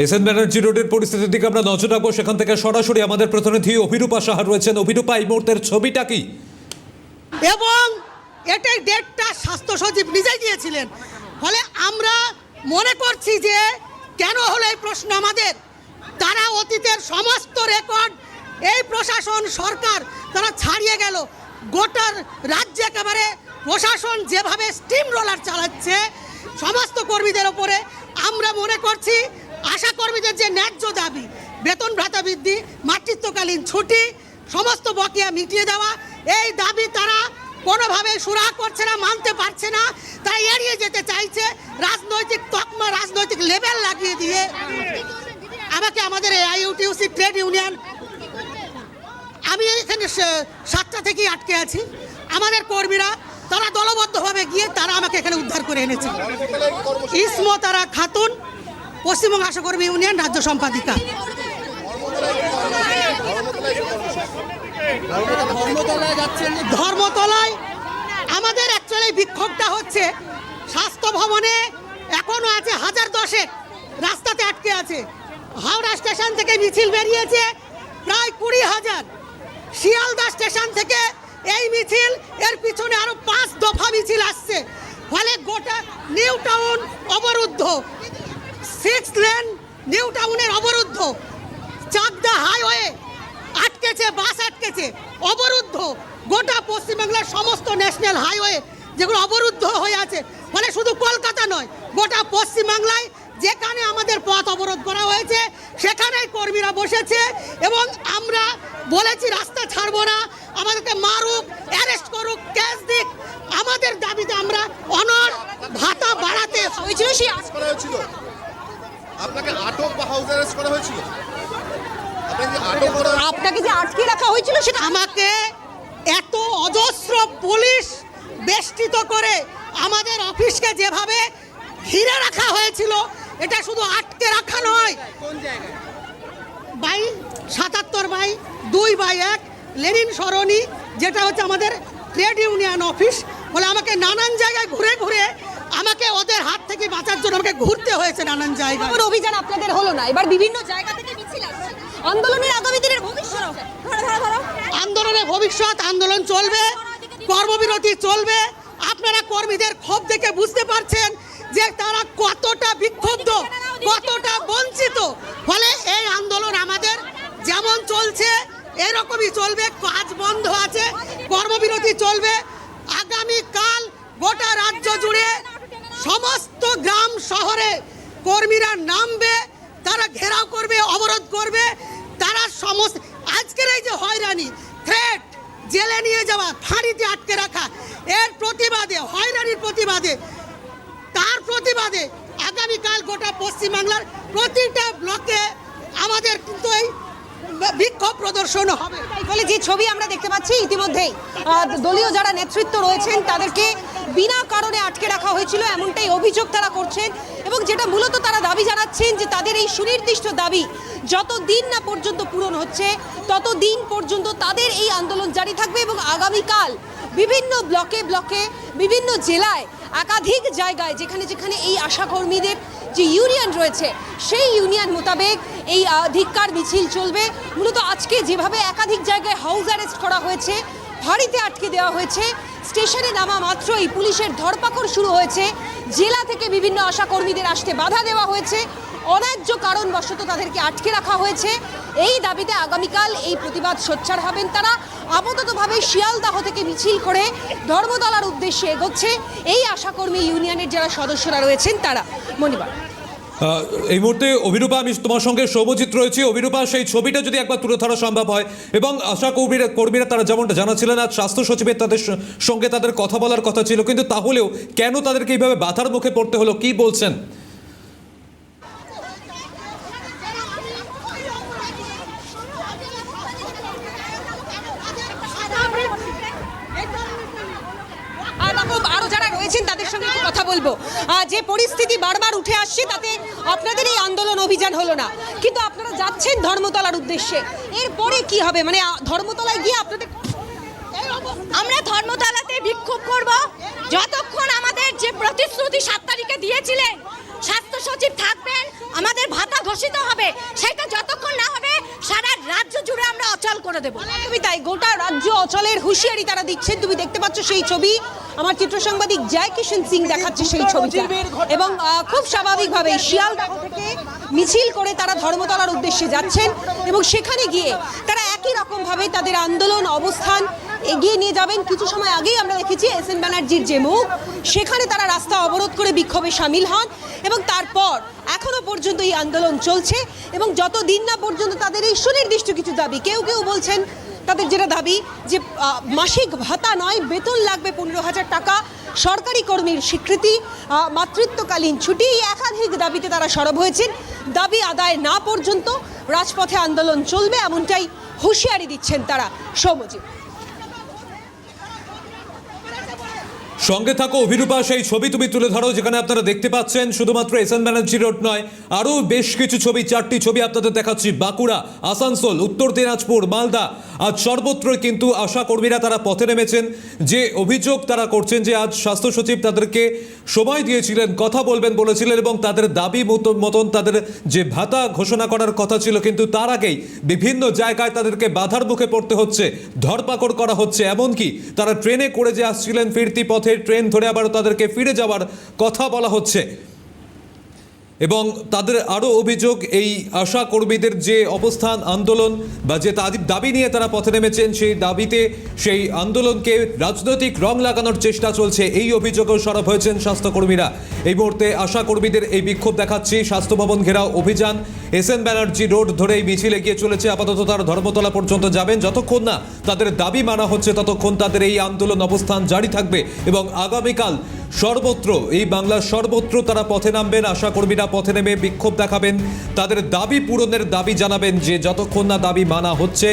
SN Banerjee রোডের পরিস্থিতির দিকে আমরা নজর রাখবো। সেখান থেকে সরাসরি আমাদের প্রতিনিধি অভিরূপা সাহা রয়েছেন। অভিরূপা, এই মুহূর্তের ছবিটা কি? এবং এটাই ডেটটা স্বাস্থ্য সচিব নিজেই দিয়েছিলেন। ফলে আমরা মনে করছি যে কেন হলো এই প্রশ্ন আমাদের, তারা অতীতের সমস্ত রেকর্ড এই প্রশাসন সরকার তারা ছাড়িয়ে গেল। গোটার রাজ্যে একেবারে প্রশাসন যেভাবে স্টিম রোলার চালাচ্ছে সমস্ত কর্মীদের ওপরে, আমরা মনে করছি আশা কর্মীদের যে ন্যায্য দাবি, বেতন ভাতা বৃদ্ধি, মাতৃত্বকালীন ছুটি, সমস্ত বকেয়া মিটিয়ে দেওয়া, এই দাবি তারা কোনোভাবে সুরাহা করছে না, মানতে পারছে না। তারা এড়িয়ে যেতে চাইছে, রাজনৈতিক তকমা, রাজনৈতিক লেভেল লাগিয়ে দিয়ে আমাকে আমাদের AIUTUC ট্রেড ইউনিয়ন, আমি এখানে 7টা থেকেই আটকে আছি। আমাদের কর্মীরা তারা দলবদ্ধভাবে গিয়ে তারা আমাকে এখানে উদ্ধার করে এনেছে। ইসমতারা খাতুন, পশ্চিমবঙ্গ আশাকর্মী ইউনিয়ন রাজ্য সম্পাদিকা। ধর্মতলায় আমাদের অ্যাকচুয়ালি বিক্ষোভটা হচ্ছে স্বাস্থ্য ভবনে, এখনো আছে 1010 রাস্তাতে আটকে আছে। হাওড়া স্টেশন থেকে মিছিল বেরিয়েছে প্রায় 20,000। শিয়ালদা স্টেশন থেকে এই মিছিল, এর পিছনে আরো 5 দফা মিছিল আসছে। ফলে গোটা নিউ টাউন অবরুদ্ধ, 6 লেন নিউ টাউনের অবরুদ্ধ, চাকদা হাইওয়ে আটকেছে, বাস আটকেছে, অবরুদ্ধ গোটা পশ্চিমবাংলার সমস্ত ন্যাশনাল হাইওয়ে যেগুলো অবরুদ্ধ হয়ে আছে। ফলে শুধু কলকাতা নয়, গোটা পশ্চিমবাংলায় যেখানে আমাদের পথ অবরোধ করা হয়েছে সেখানেই কর্মীরা বসেছে। এবং আমরা বলেছি রাস্তা ছাড়বো না, আমাদেরকে মারুক, অ্যারেস্ট করুক, কেস দিক, আমাদের দাবিতে আমরা অনর ভাতা বাড়াতে হয়েছিল। আপনাকে আটক বা হাউস অ্যারেস্ট করা হয়েছিল? আপনাকে যে আটকে রাখা হয়েছিল সেটা আমাকে এত অজস্র পুলিশ বেষ্টিত করে আমাদের অফিসকে যেভাবে ঘিরে রাখা হয়েছিল, এটা শুধু আটকে রাখা নয়। 77/2/1 লেনিন সরণি, যেটা হচ্ছে আমাদের ট্রেড ইউনিয়ন অফিস। বলে আমাকে নানান জায়গায় ঘুরে ঘুরে আমাকে ওদের হাত থেকে বাঁচার জন্য আমাকে ঘুরতে হয়েছে নানান জায়গায়। অভিযান আপনাদের হলো না, এবার বিভিন্ন জায়গা থেকে মিছিল আসছে। আন্দোলনের আগামী দিনের ভবিষ্যৎ, আন্দোলনের ভবিষ্যৎ, আন্দোলন চলবে, কর্মবিরতি চলবে। আপনারা কর্মীদের ক্ষোভ দেখে বুঝতে পারছেন যে তারা কতটা বিক্ষুব্ধ, কতটা বঞ্চিত। ফলে এই আন্দোলন আমাদের যেমন চলছে এরকমই চলবে, কাজ বন্ধ আছে, কর্মবিরতি চলবে। আগামীকাল গোটা রাজ্য জুড়ে সমস্ত গ্রাম শহরে কর্মীরা নামবে, তারা ঘেরাও করবে, অবরোধ করবে। তারা সমস্ত আজকের এই যে হয়রানি, থ্রেট, জেলে নিয়ে যাওয়া, ফাঁড়িতে আটকে রাখা, এর প্রতিবাদে, হয়রানির প্রতিবাদে, তার প্রতিবাদে আগামীকাল গোটা পশ্চিমবাংলার প্রতিটা ব্লকে আমাদের কিন্তু এই বিক্ষোভ প্রদর্শন হবে। ফলে যে ছবি আমরা দেখতে পাচ্ছি ইতিমধ্যেই দলীয় যারা নেতৃত্ব রয়েছেন তাদেরকে বিনা কারণে আটকে রাখা হয়েছিল, এমনটাই অভিযোগ তারা করছেন। এবং যেটা মূলত তারা দাবি জানাচ্ছেন যে তাদের এই সুনির্দিষ্ট দাবি যতদিন না পর্যন্ত পূরণ হচ্ছে ততদিন পর্যন্ত তাদের এই আন্দোলন জারি থাকবে। এবং আগামীকাল বিভিন্ন ব্লকে ব্লকে, বিভিন্ন জেলায়, একাধিক জায়গায় যেখানে যেখানে এই আশাকর্মীদের যে ইউনিয়ন রয়েছে সেই ইউনিয়ন মোতাবেক এই ধিক্কার মিছিল চলবে। মূলত আজকে যেভাবে একাধিক জায়গায় হাউস অ্যারেস্ট করা হয়েছে, ফাঁড়িতে আটকে দেওয়া হয়েছে, স্টেশনে নামা মাত্রই পুলিশের ধরপাকড় শুরু হয়েছে, জেলা থেকে বিভিন্ন আশাকর্মীদের আসতে বাধা দেওয়া হয়েছে, অন্যায্য কারণবশত তাদেরকে আটকে রাখা হয়েছে। এই দাবিতে আগামীকাল এই প্রতিবাদ সোচ্চার হবেন তারা। আপাততভাবে শিয়ালদাহ থেকে মিছিল করে ধর্মতলার উদ্দেশ্যে এগোচ্ছে এই আশাকর্মী ইউনিয়নের যারা সদস্যরা রয়েছেন তারা। মনিবার, এই মুহূর্তে অভিরূপা, আমি তোমার সঙ্গে সৌমজিৎ রয়েছি। অভিরূপা, সেই ছবিটা যদি একবার তুলে ধরা সম্ভব হয়, এবং আশা কর্মীরা তারা যেমনটা জানাচ্ছিলেন আজ স্বাস্থ্য সচিবের তাদের সঙ্গে তাদের কথা বলার কথা ছিল, কিন্তু তাহলেও কেন তাদেরকে এইভাবে বাধার মুখে পড়তে হলো, কি বলছেন? আরো যারা রয়েছেন তাদের সঙ্গে একটু কথা বলবো। যে পরিস্থিতি বারবার উঠে আসছে তাতে আপনাদের এই আন্দোলন অভিযান হলো না, কিন্তু আপনারা যাচ্ছেন ধর্মতলার উদ্দেশ্যে, এরপরে কি হবে? মানে ধর্মতলায় গিয়ে আপনাদের, আমরা ধর্মতলাতে বিক্ষোভ করব যতক্ষণ আমাদের যে প্রতিশ্রুতি 7 তারিখে দিয়েছিলেন স্বাস্থ্য সচিব থাকবেন, আমাদের ভাতা ঘোষিত হবে, সেটা যতক্ষণ না হবে সারা রাজ্য জুড়ে আমরা অচল করে দেবো। তুমি তাই গোটা রাজ্য অচলের হুঁশিয়ারি তারা দিচ্ছেন। তুমি দেখতে পাচ্ছ সেই ছবি, আমার চিত্র সাংবাদিক জয় কিষণ সিং দেখাচ্ছে সেই ছবিটা। এবং খুব স্বাভাবিকভাবে শিয়ালদহ থেকে মিছিল করে তারা ধর্মতলার উদ্দেশ্যে যাচ্ছেন এবং সেখানে গিয়ে তারা একই রকম ভাবে তাদের আন্দোলন অবস্থান এগিয়ে নিয়ে যাবেন। কিছু সময় আগেই আমরা দেখেছি এসএন ব্যানার্জির যে মুখ, সেখানে তারা রাস্তা অবরোধ করে বিক্ষোভে সামিল হন এবং তারপর এখনো পর্যন্ত এই আন্দোলন চলছে এবং যতদিন না পর্যন্ত তাদের এই সুনির্দিষ্ট কিছু দাবি, কেউ কেউ বলছেন তাদের যেটা দাবি যে মাসিক ভাতা নয়, বেতন লাগবে 15,000 টাকা, সরকারি কর্মীর স্বীকৃতি, মাতৃত্বকালীন ছুটি, এই একাধিক দাবিতে তারা সরব হয়েছেন। দাবি আদায় না পর্যন্ত রাজপথে আন্দোলন চলবে, এমনটাই হুঁশিয়ারি দিচ্ছেন তারা। সৌম্যজিৎ, সঙ্গে থাকো অভিরূপা, সেই ছবি তুমি তুলে ধরো যেখানে আপনারা দেখতে পাচ্ছেন শুধুমাত্র এসএন ব্যানার্জি রোড নয়, আরও বেশ কিছু ছবি, 4টি ছবি আপনাদের দেখাচ্ছি। বাঁকুড়া, আসানসোল, উত্তর দিনাজপুর, মালদা, আজ সর্বত্রই কিন্তু আশা কর্মীরা তারা পথে নেমেছেন। যে অভিযোগ তারা করছেন যে আজ স্বাস্থ্য সচিব তাদেরকে সময় দিয়েছিলেন, কথা বলবেন বলেছিলেন এবং তাদের দাবি মতন তাদের যে ভাতা ঘোষণা করার কথা ছিল, কিন্তু তার আগেই বিভিন্ন জায়গায় তাদেরকে বাধার মুখে পড়তে হচ্ছে, ধরপাকড় করা হচ্ছে। এমনকি তারা ট্রেনে করে যে আসছিলেন, ফিরতি পথে ট্রেন ধরে আবার তাদেরকে ফিরে যাওয়ার কথা বলা হচ্ছে। এবং তাদের আরও অভিযোগ, এই আশা কর্মীদের যে অবস্থান, আন্দোলন বা যে দাবি নিয়ে তারা পথে নেমেছেন, সেই দাবিতে সেই আন্দোলনকে রাজনৈতিক রং লাগানোর চেষ্টা চলছে, এই অভিযোগেও সরব হয়েছেন স্বাস্থ্যকর্মীরা। এই মুহূর্তে আশা কর্মীদের এই বিক্ষোভ দেখাচ্ছি, স্বাস্থ্য ভবন ঘেরাও অভিযান, এসএন ব্যানার্জি রোড ধরে এই মিছিল এগিয়ে চলেছে। আপাতত তারা ধর্মতলা পর্যন্ত যাবেন, যতক্ষণ না তাদের দাবি মানা হচ্ছে ততক্ষণ তাদের এই আন্দোলন অবস্থান জারি থাকবে এবং আগামীকাল সর্বত্র, এই বাংলার সর্বত্র তারা পথে নামবেন। আশা কর্মীরা পথে নেমে বিক্ষোভ দেখাবেন, তাদের দাবি পূরণের দাবি জানাবেন, যে যতক্ষণ না দাবি মানা হচ্ছে